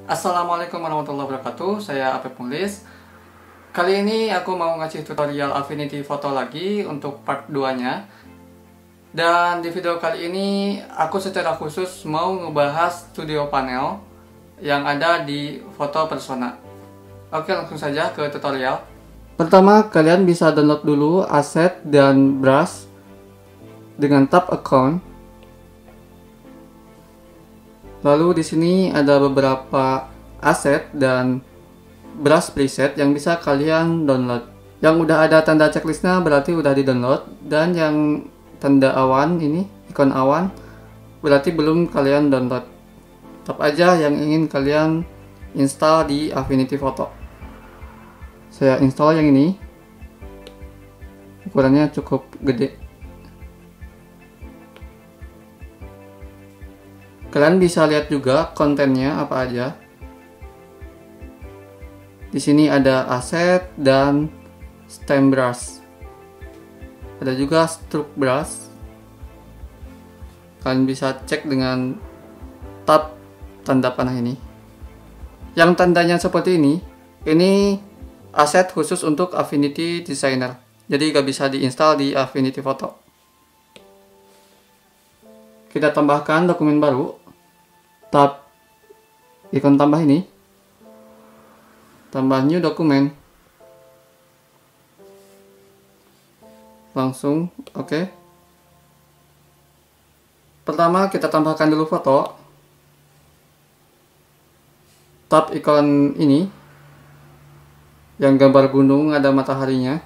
Assalamualaikum warahmatullahi wabarakatuh. Saya Apep Mulis. Kali ini aku mau ngasih tutorial Affinity Photo lagi untuk part 2-nya. Dan di video kali ini aku secara khusus mau ngebahas studio panel yang ada di Foto Persona. Oke, langsung saja ke tutorial. Pertama, kalian bisa download dulu aset dan brush dengan tab account. Lalu di sini ada beberapa aset dan brush preset yang bisa kalian download. Yang udah ada tanda checklistnya berarti udah di-download, dan yang tanda awan ini, ikon awan, berarti belum kalian download. Tap aja yang ingin kalian install di Affinity Photo. Saya install yang ini. Ukurannya cukup gede. Kalian bisa lihat juga kontennya apa aja. Di sini ada aset dan stem brush. Ada juga stroke brush. Kalian bisa cek dengan tab tanda panah ini. Yang tandanya seperti ini aset khusus untuk Affinity Designer. Jadi gak bisa diinstal di Affinity Photo. Kita tambahkan dokumen baru. Tab ikon tambah ini. Tambah new dokumen. Langsung oke. Pertama kita tambahkan dulu foto. Tab ikon ini. Yang gambar gunung ada mataharinya.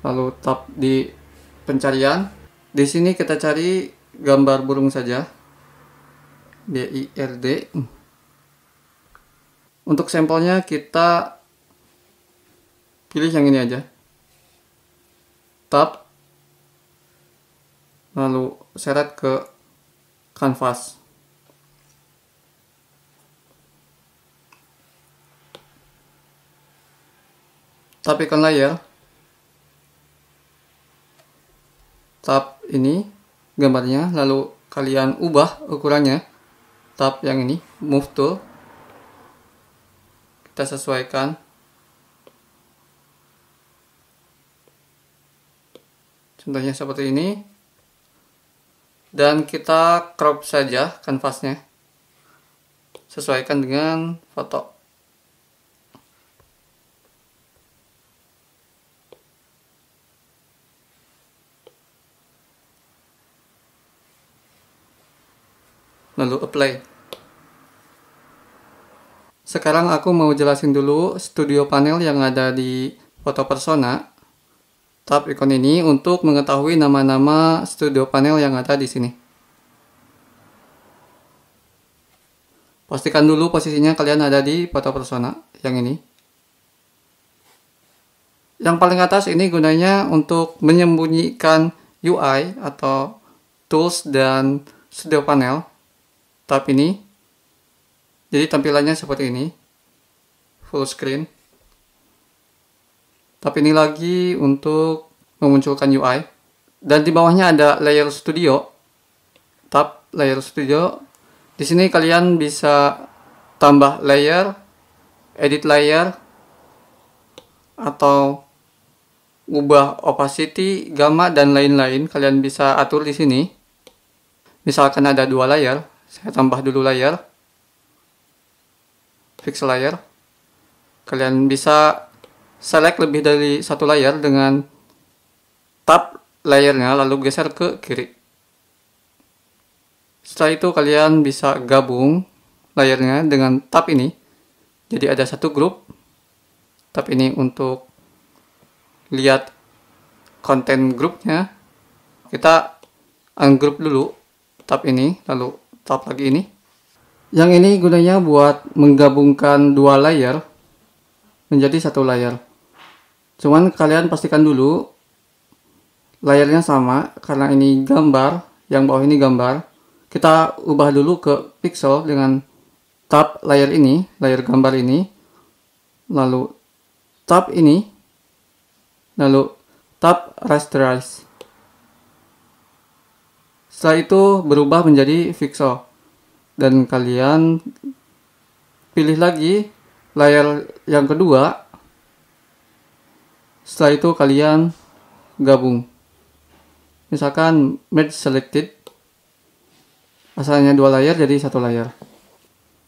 Lalu tab di pencarian. Di sini kita cari gambar burung saja. BIRD. Untuk sampelnya kita pilih yang ini aja. Tab. Lalu seret ke kanvas. Tab ikon layer. Tab ini gambarnya, lalu kalian ubah ukurannya. Tab yang ini, move tool. Kita sesuaikan. Contohnya seperti ini. Dan kita crop saja kanvasnya. Sesuaikan dengan foto. Lalu apply. Sekarang aku mau jelasin dulu studio panel yang ada di Foto Persona. Tap ikon ini untuk mengetahui nama-nama studio panel yang ada di sini. Pastikan dulu posisinya kalian ada di Foto Persona yang ini. Yang paling atas ini gunanya untuk menyembunyikan UI atau tools dan studio panel. Tab ini, jadi tampilannya seperti ini, full screen. Tab ini lagi untuk memunculkan UI, dan di bawahnya ada layer studio. Tab layer studio, di sini kalian bisa tambah layer, edit layer, atau ubah opacity, gamma, dan lain-lain. Kalian bisa atur di sini. Misalkan ada 2 layer. Saya tambah dulu layer, fix layer. Kalian bisa select lebih dari 1 layer dengan tab layernya, lalu geser ke kiri. Setelah itu kalian bisa gabung layernya dengan tab ini. Jadi ada 1 grup. Tab ini untuk lihat konten grupnya. Kita ungroup dulu tab ini, lalu tab lagi ini. Yang ini gunanya buat menggabungkan 2 layer menjadi 1 layer. Cuman kalian pastikan dulu layernya sama, karena ini gambar, yang bawah ini gambar. Kita ubah dulu ke pixel dengan tab layer ini, layer gambar ini. Lalu tab ini. Lalu tab rasterize. Setelah itu berubah menjadi pixel, dan kalian pilih lagi layar yang kedua. Setelah itu kalian gabung. Misalkan merge selected, asalnya 2 layar jadi 1 layar.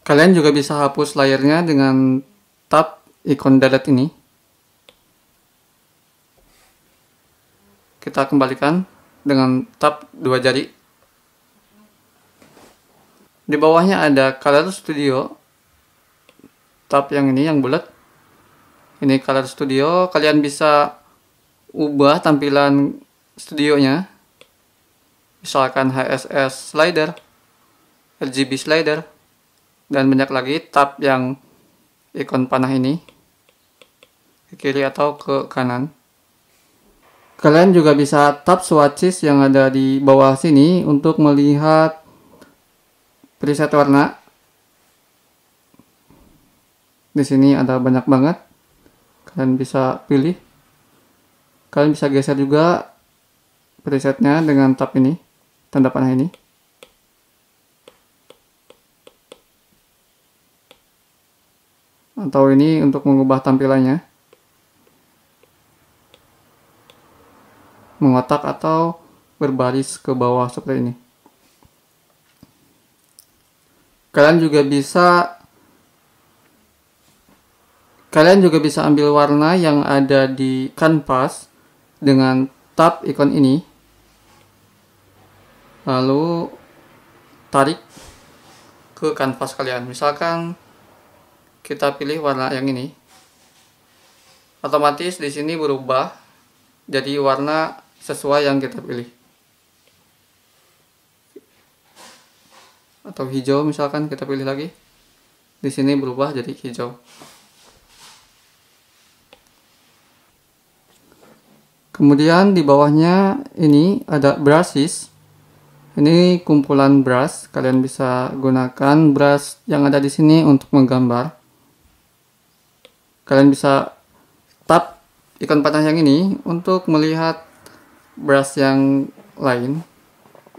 Kalian juga bisa hapus layarnya dengan tab ikon delete ini. Kita kembalikan dengan tab 2 jari. Di bawahnya ada Color Studio. Tab yang ini yang bulat. Ini Color Studio. Kalian bisa ubah tampilan studionya. Misalkan HSS slider, RGB slider, dan banyak lagi tab yang ikon panah ini ke kiri atau ke kanan. Kalian juga bisa tab swatches yang ada di bawah sini untuk melihat preset warna. Di sini ada banyak banget. Kalian bisa pilih. Kalian bisa geser juga presetnya dengan tab ini, tanda panah ini. Atau ini untuk mengubah tampilannya, mengotak atau berbaris ke bawah seperti ini. Kalian juga bisa ambil warna yang ada di kanvas dengan tab ikon ini, lalu tarik ke kanvas kalian. Misalkan kita pilih warna yang ini, otomatis di sini berubah jadi warna sesuai yang kita pilih. Atau hijau, misalkan kita pilih lagi, di sini berubah jadi hijau. Kemudian di bawahnya ini ada brushes. Ini kumpulan brush. Kalian bisa gunakan brush yang ada di sini untuk menggambar. Kalian bisa tap ikon panah yang ini untuk melihat brush yang lain.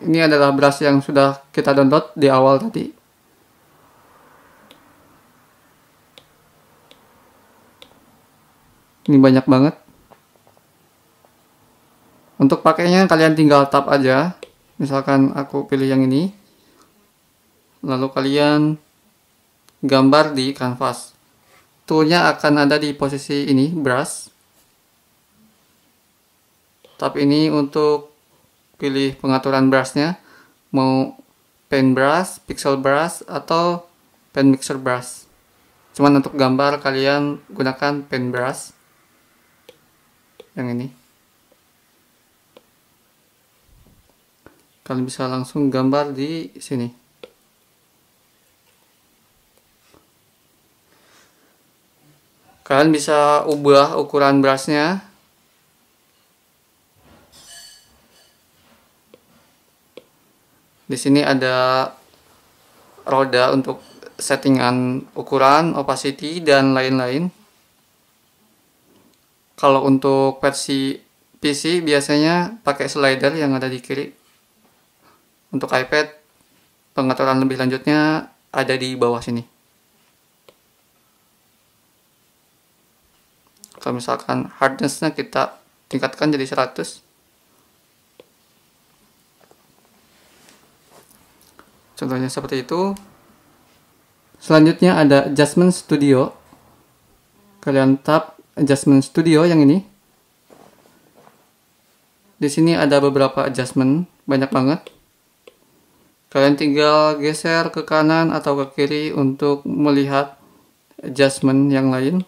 Ini adalah brush yang sudah kita download di awal tadi. Ini banyak banget. Untuk pakainya kalian tinggal tap aja. Misalkan aku pilih yang ini. Lalu kalian gambar di kanvas. Toolnya akan ada di posisi ini, brush. Tap ini untuk pilih pengaturan brushnya, mau pen brush, pixel brush, atau pen mixer brush. Cuman untuk gambar kalian gunakan pen brush yang ini. Kalian bisa langsung gambar di sini. Kalian bisa ubah ukuran brushnya. Di sini ada roda untuk settingan ukuran, opacity, dan lain-lain. Kalau untuk versi PC biasanya pakai slider yang ada di kiri. Untuk iPad, pengaturan lebih lanjutnya ada di bawah sini. Kalau misalkan hardness-nya kita tingkatkan jadi 100. Contohnya seperti itu. Selanjutnya ada Adjustment Studio. Kalian tap Adjustment Studio yang ini. Di sini ada beberapa adjustment, banyak banget. Kalian tinggal geser ke kanan atau ke kiri untuk melihat adjustment yang lain.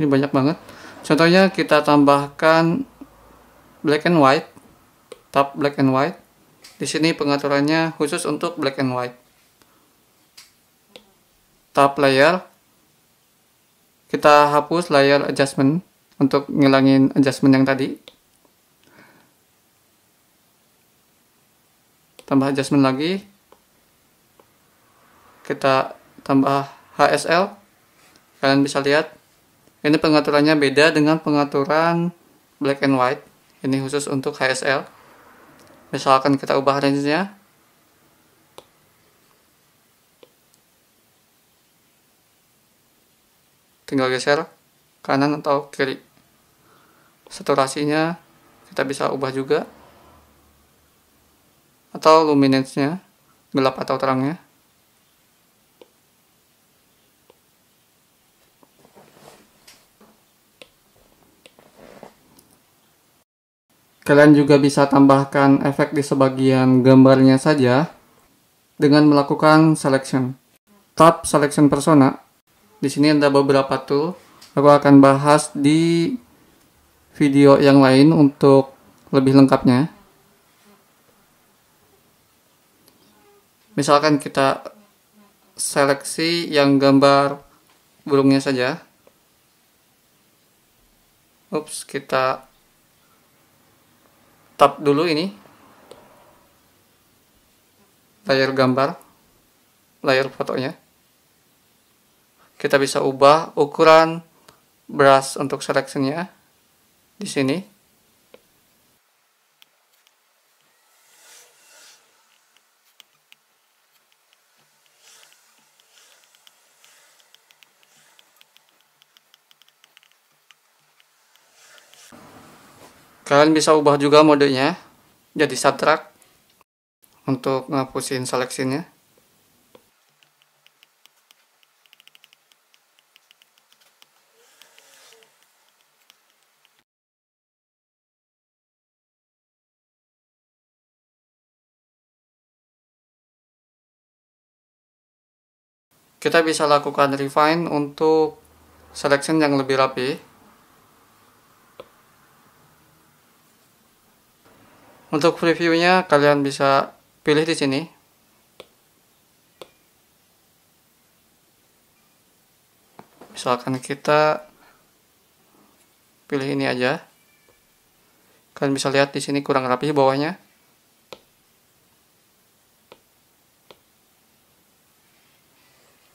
Ini banyak banget. Contohnya kita tambahkan black and white. Tap black and white. Di sini pengaturannya khusus untuk black and white. Tap layer. Kita hapus layer adjustment untuk ngilangin adjustment yang tadi. Tambah adjustment lagi. Kita tambah HSL. Kalian bisa lihat Ini pengaturannya beda dengan pengaturan black and white. Ini khusus untuk HSL. Misalkan kita ubah range-nya, tinggal geser kanan atau kiri. Saturasinya kita bisa ubah juga, atau luminance-nya, gelap atau terangnya. Kalian juga bisa tambahkan efek di sebagian gambarnya saja dengan melakukan selection. Tab selection persona. Di sini ada beberapa tool. Aku akan bahas di video yang lain untuk lebih lengkapnya. Misalkan kita seleksi yang gambar burungnya saja. Kita tap dulu ini layar gambar, layar fotonya. Kita bisa ubah ukuran brush untuk seleksinya di sini. Kalian bisa ubah juga modenya jadi subtract untuk ngapusin seleksinya. Kita bisa lakukan refine untuk selection yang lebih rapi. Untuk previewnya kalian bisa pilih di sini. Misalkan kita pilih ini aja. Kalian bisa lihat di sini kurang rapi bawahnya.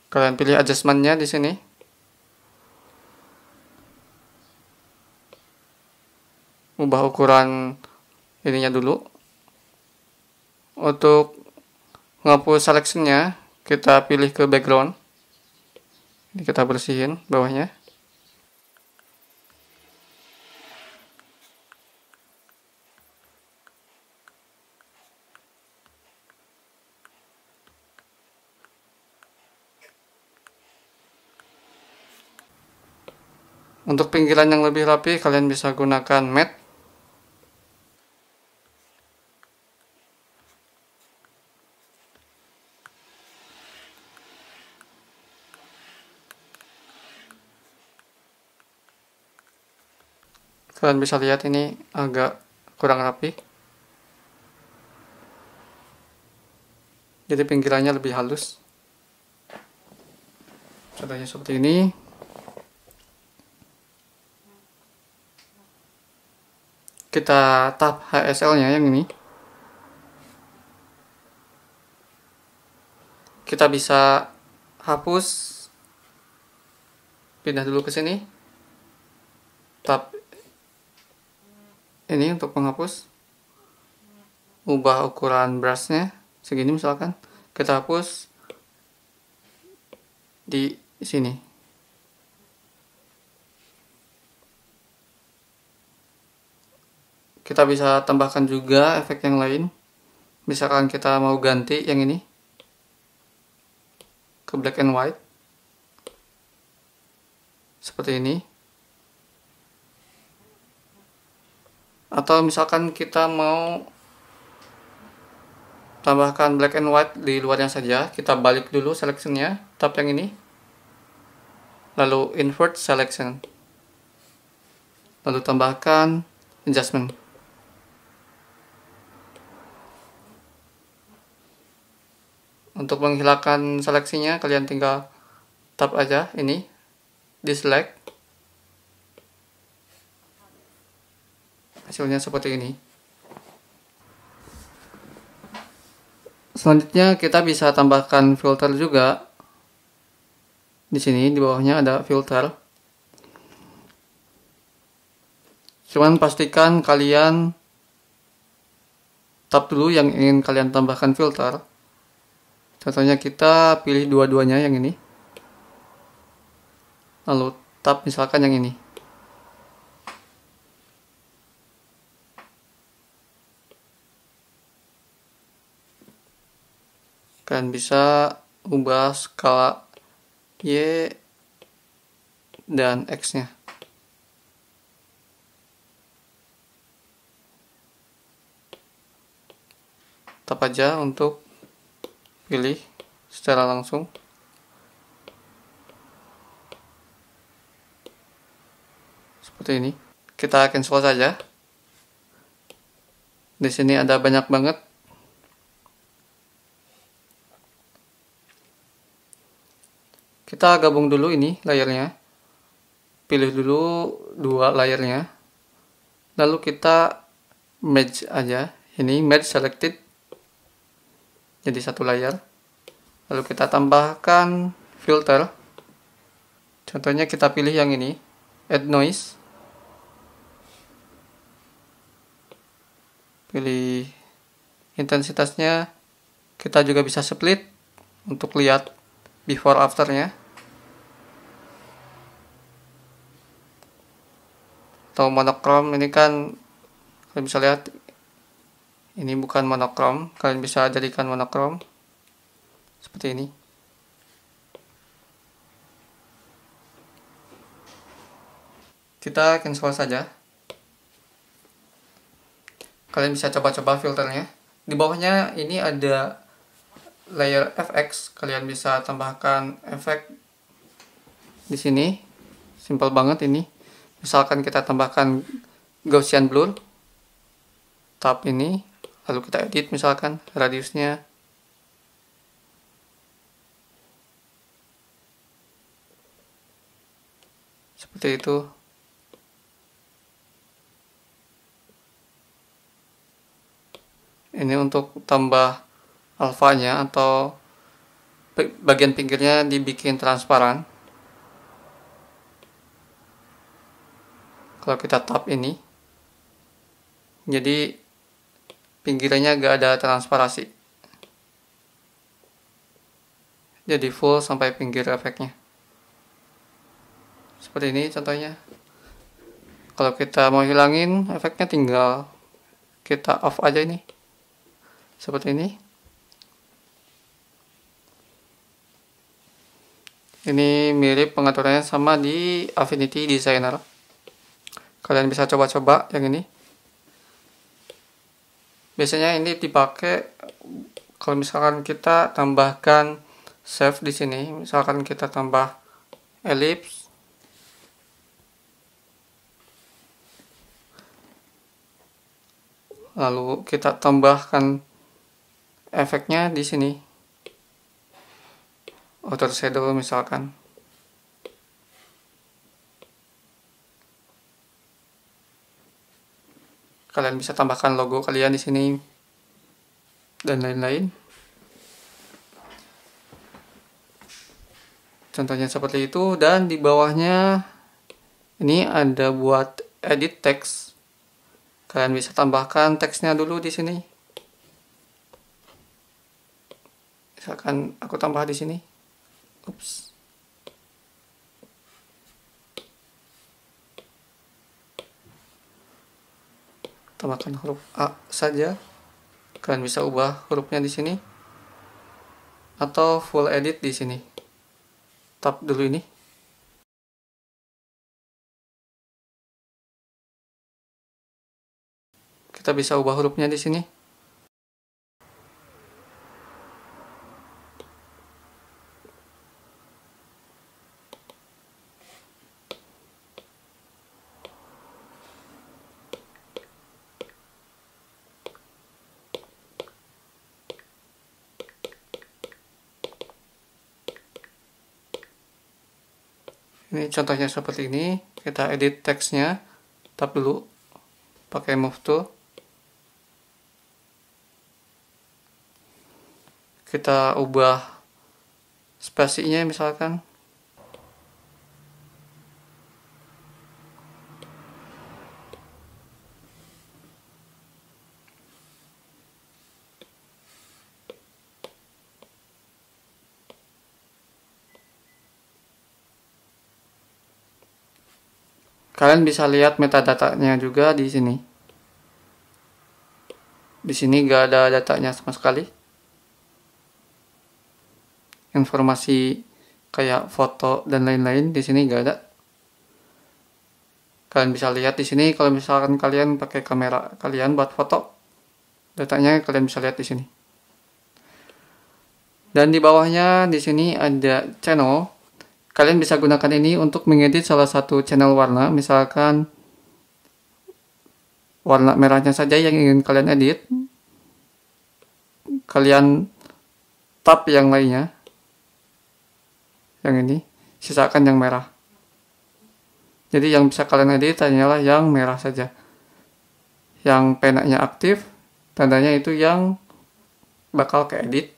Kalian pilih adjustment-nya di sini. Ubah ukuran ininya dulu. Untuk menghapus selection-nya, kita pilih ke background. Ini kita bersihin bawahnya. Untuk pinggiran yang lebih rapi, kalian bisa gunakan matte. Kalian bisa lihat ini agak kurang rapi. Jadi pinggirannya lebih halus. Contohnya seperti ini. Kita tap HSL-nya yang ini. Kita bisa hapus. Pindah dulu ke sini. Tap ini untuk menghapus. Ubah ukuran brushnya segini misalkan. Kita hapus di sini. Kita bisa tambahkan juga efek yang lain. Misalkan kita mau ganti yang ini ke black and white. Seperti ini. Atau misalkan kita mau tambahkan black and white di luarnya saja, kita balik dulu selection-nya, tap yang ini, lalu invert selection, lalu tambahkan adjustment. Untuk menghilangkan seleksinya, kalian tinggal tap aja ini, deselect. Hasilnya seperti ini. Selanjutnya kita bisa tambahkan filter juga. Di sini di bawahnya ada filter. Cuman pastikan kalian tab dulu yang ingin kalian tambahkan filter. Contohnya kita pilih dua-duanya yang ini. Lalu tab misalkan yang ini. Kalian bisa ubah skala Y dan X-nya. Tap aja untuk pilih secara langsung. Seperti ini. Kita cancel saja. Di sini ada banyak banget. Kita gabung dulu ini layernya. Pilih dulu dua layernya. Lalu kita merge aja. Ini merge selected. Jadi satu layar. Lalu kita tambahkan filter. Contohnya kita pilih yang ini, add noise. Pilih intensitasnya. Kita juga bisa split untuk lihat before afternya. Atau monochrome, ini kan kalian bisa lihat ini bukan monokrom, kalian bisa jadikan monokrom seperti ini. Kita cancel saja. Kalian bisa coba-coba filternya. Di bawahnya ini ada layer FX, kalian bisa tambahkan efek di sini. Simple banget ini. Misalkan kita tambahkan Gaussian blur, tab ini. Lalu kita edit misalkan radiusnya. Seperti itu. Ini untuk tambah alfanya atau bagian pinggirnya dibikin transparan. Kalau kita tap ini, jadi pinggirannya gak ada transparasi. Jadi full sampai pinggir efeknya. Seperti ini contohnya. Kalau kita mau hilangin efeknya, tinggal kita off aja ini. Seperti ini. Ini mirip pengaturannya sama di Affinity Designer. Kalian bisa coba-coba yang ini. Biasanya ini dipakai kalau misalkan kita tambahkan shape di sini, misalkan kita tambah ellipse, lalu kita tambahkan efeknya di sini, outer shadow misalkan. Kalian bisa tambahkan logo kalian di sini dan lain-lain. Contohnya seperti itu, dan di bawahnya ini ada buat edit text. Kalian bisa tambahkan teksnya dulu di sini. Misalkan aku tambah di sini. Ups. Tambahkan huruf A saja. Kalian bisa ubah hurufnya di sini atau full edit di sini. Tap dulu ini. Kita bisa ubah hurufnya di sini. Ini contohnya seperti ini. Kita edit teksnya. Tap dulu. Pakai move tool. Kita ubah spasinya misalkan. Kalian bisa lihat metadatanya juga di sini. Di sini gak ada datanya sama sekali. Informasi kayak foto dan lain-lain di sini gak ada. Kalian bisa lihat di sini kalau misalkan kalian pakai kamera kalian buat foto, datanya kalian bisa lihat di sini. Dan di bawahnya di sini ada channel. Kalian bisa gunakan ini untuk mengedit salah satu channel warna, misalkan warna merahnya saja yang ingin kalian edit. Kalian tap yang lainnya, yang ini, sisakan yang merah. Jadi yang bisa kalian edit hanyalah yang merah saja. Yang penanya aktif, tandanya itu yang bakal keedit.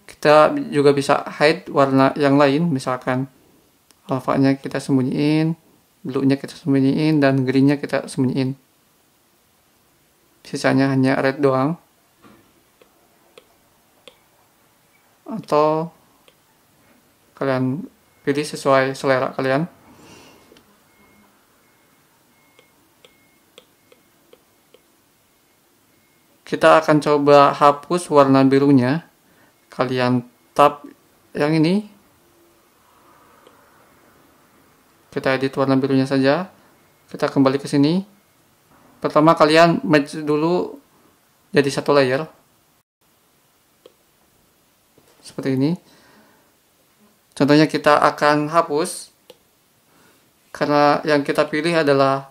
Kita juga bisa hide warna yang lain, misalkan alfanya kita sembunyiin, blue-nya kita sembunyiin, dan green-nya kita sembunyiin. Sisanya hanya red doang. Atau kalian pilih sesuai selera kalian. Kita akan coba hapus warna birunya. Kalian tap yang ini. Kita edit warna birunya saja. Kita kembali ke sini. Pertama kalian merge dulu jadi satu layer. Seperti ini. Contohnya kita akan hapus. Karena yang kita pilih adalah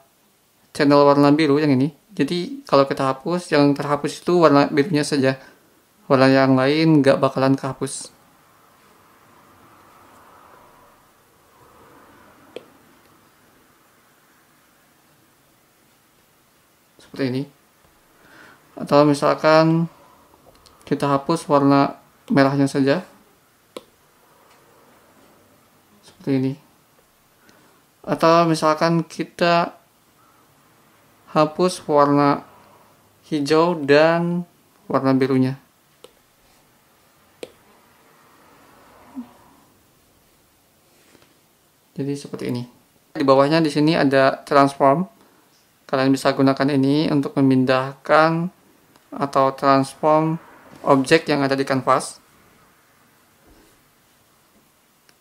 channel warna biru yang ini. Jadi kalau kita hapus, yang terhapus itu warna birunya saja. Warna yang lain nggak bakalan kehapus. Seperti ini. Atau misalkan kita hapus warna merahnya saja. Seperti ini. Atau misalkan kita hapus warna hijau dan warna birunya. Jadi seperti ini. Di bawahnya di sini ada transform. Kalian bisa gunakan ini untuk memindahkan atau transform objek yang ada di kanvas.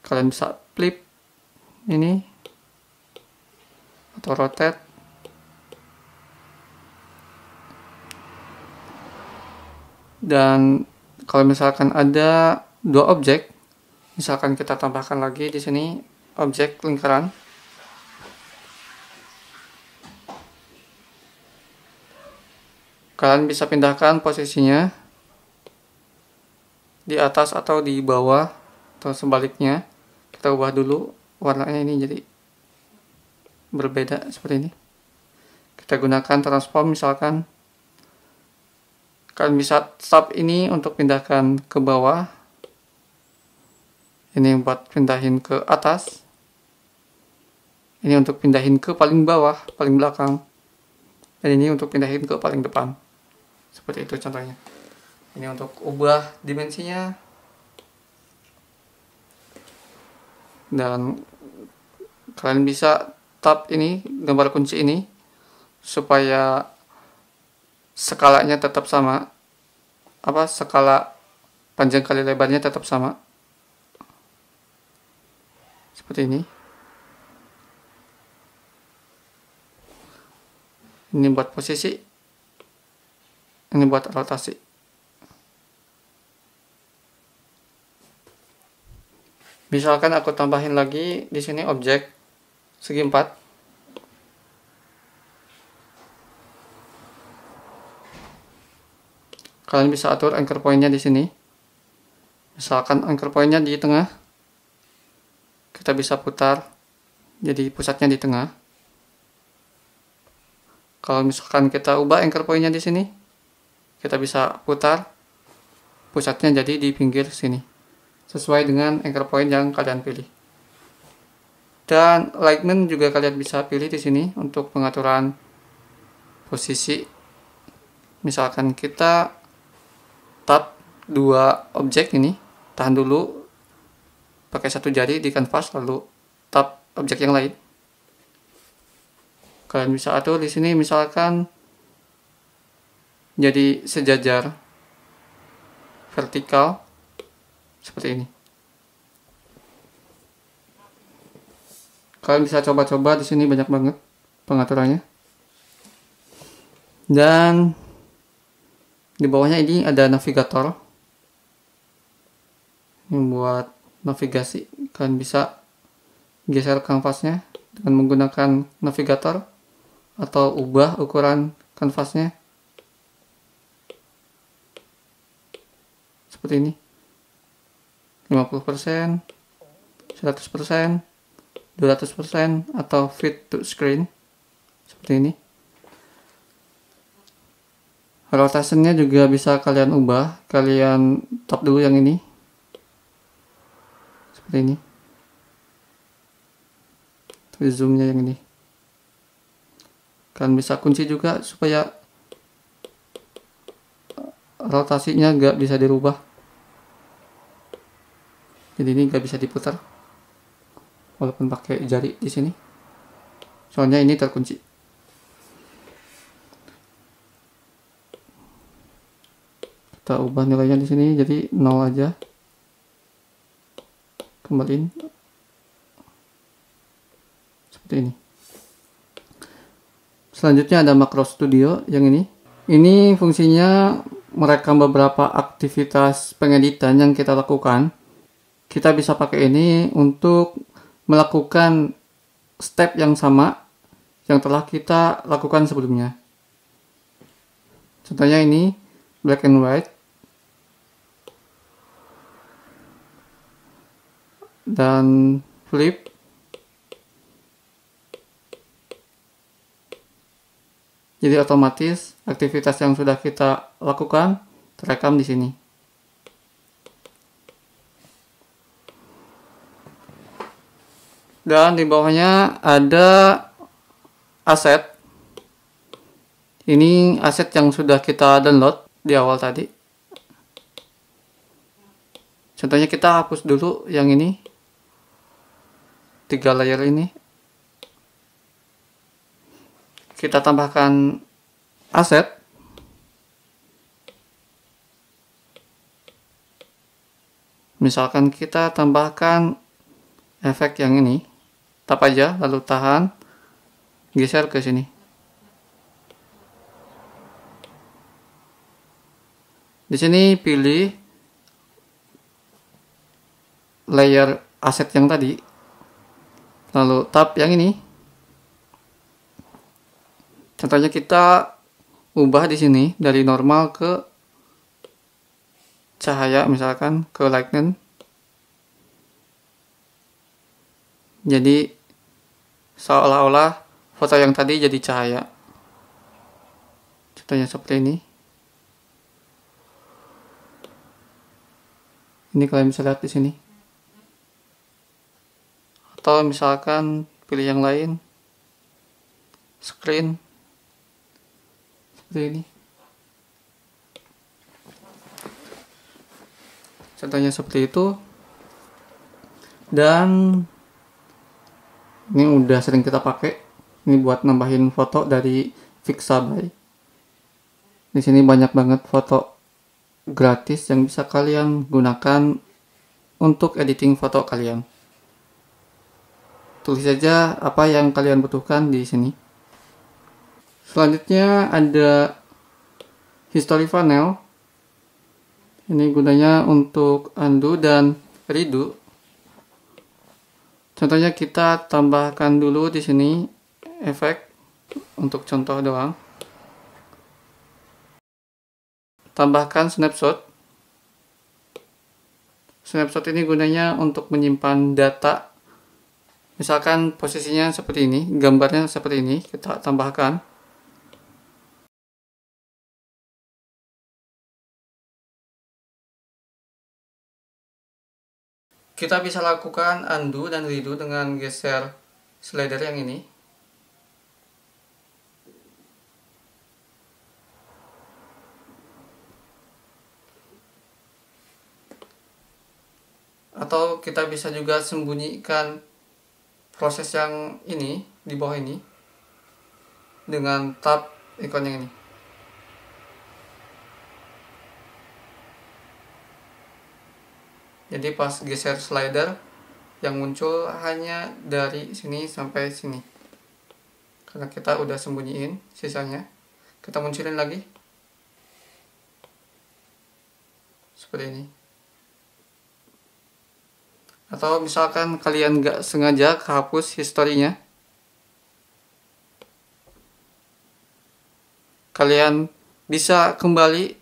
Kalian bisa flip ini atau rotate. Dan kalau misalkan ada dua objek, misalkan kita tambahkan lagi di sini objek lingkaran. Kalian bisa pindahkan posisinya di atas atau di bawah atau sebaliknya. Kita ubah dulu warnanya ini jadi berbeda seperti ini. Kita gunakan transform misalkan. Kalian bisa tap ini untuk pindahkan ke bawah. Ini buat pindahin ke atas. Ini untuk pindahin ke paling bawah, paling belakang. Dan ini untuk pindahin ke paling depan. Seperti itu contohnya. Ini untuk ubah dimensinya. Dan kalian bisa tap ini, gambar kunci ini, supaya skalanya tetap sama. Skala panjang kali lebarnya tetap sama. Seperti ini. Ini buat posisi. Ini buat rotasi. Misalkan aku tambahin lagi di sini objek segi 4. Kalian bisa atur anchor point-nya di sini. Misalkan anchor point-nya di tengah. Kita bisa putar jadi pusatnya di tengah. Kalau misalkan kita ubah anchor point-nya di sini, kita bisa putar pusatnya jadi di pinggir sini, sesuai dengan anchor point yang kalian pilih. Dan alignment juga kalian bisa pilih di sini untuk pengaturan posisi. Misalkan kita tap dua objek ini, tahan dulu pakai satu jari di kanvas, lalu tap objek yang lain. Kalian bisa atur di sini misalkan jadi sejajar vertikal seperti ini. Kalian bisa coba-coba, di sini banyak banget pengaturannya. Dan di bawahnya ini ada navigator. Ini buat navigasi. Kalian bisa geser kanvasnya dengan menggunakan navigator atau ubah ukuran kanvasnya seperti ini. 50%, 100%, 200% atau fit to screen seperti ini. Rotationnya juga bisa kalian ubah. Kalian tap dulu yang ini seperti ini. Zoomnya yang ini. Kalian bisa kunci juga supaya rotasinya nggak bisa dirubah. Jadi ini nggak bisa diputar walaupun pakai jari di sini. Soalnya ini terkunci. Kita ubah nilainya di sini jadi 0 aja. Kembaliin seperti ini. Selanjutnya ada Macro Studio yang ini. Ini fungsinya merekam beberapa aktivitas pengeditan yang kita lakukan. Kita bisa pakai ini untuk melakukan step yang sama yang telah kita lakukan sebelumnya. Contohnya ini black and white dan flip. Jadi otomatis aktivitas yang sudah kita lakukan terekam di sini. Dan di bawahnya ada aset. Ini aset yang sudah kita download di awal tadi. Contohnya kita hapus dulu yang ini. 3 layer ini. Kita tambahkan aset. Misalkan kita tambahkan efek yang ini. Tap aja lalu tahan, geser ke sini. Di sini pilih layer aset yang tadi. Lalu tap yang ini. Contohnya kita ubah di sini dari normal ke cahaya, misalkan ke lighten. Jadi seolah-olah foto yang tadi jadi cahaya. Contohnya seperti ini. Ini kalian bisa lihat di sini. Atau misalkan pilih yang lain. Screen. Seperti ini. Contohnya seperti itu. Dan ini udah sering kita pakai. Ini buat nambahin foto dari Pixabay. Di sini banyak banget foto gratis yang bisa kalian gunakan untuk editing foto kalian. Tulis saja apa yang kalian butuhkan di sini. Selanjutnya ada History Panel. Ini gunanya untuk undo dan redo. Contohnya kita tambahkan dulu di sini efek untuk contoh doang. Tambahkan snapshot. Snapshot ini gunanya untuk menyimpan data. Misalkan posisinya seperti ini, gambarnya seperti ini, kita tambahkan. Kita bisa lakukan undo dan redo dengan geser slider yang ini. Atau kita bisa juga sembunyikan proses yang ini di bawah ini. dengan tab ikon yang ini. Jadi pas geser slider, yang muncul hanya dari sini sampai sini. Karena kita udah sembunyiin sisanya, kita munculin lagi seperti ini. Atau misalkan kalian nggak sengaja kehapus historinya, kalian bisa kembali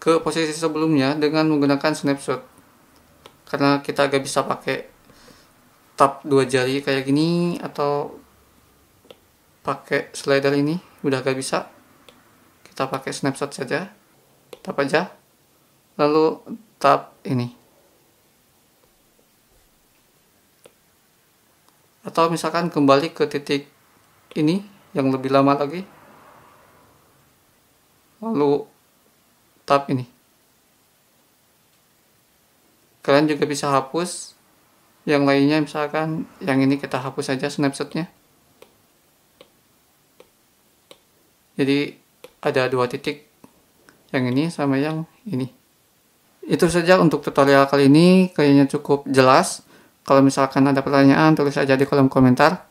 ke posisi sebelumnya dengan menggunakan snapshot. Karena kita gak bisa pakai tab 2 jari kayak gini atau pakai slider ini, udah gak bisa. Kita pakai snapshot saja, tap aja, lalu tap ini. Atau misalkan kembali ke titik ini yang lebih lama lagi, lalu tap ini. Kalian juga bisa hapus yang lainnya, misalkan yang ini kita hapus saja snapshotnya. Jadi ada 2 titik, yang ini sama yang ini. Itu saja untuk tutorial kali ini, kayaknya cukup jelas. Kalau misalkan ada pertanyaan, tulis aja di kolom komentar.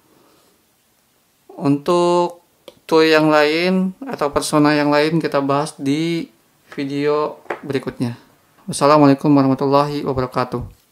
Untuk tool yang lain atau persona yang lain kita bahas di video berikutnya. Wassalamualaikum warahmatullahi wabarakatuh.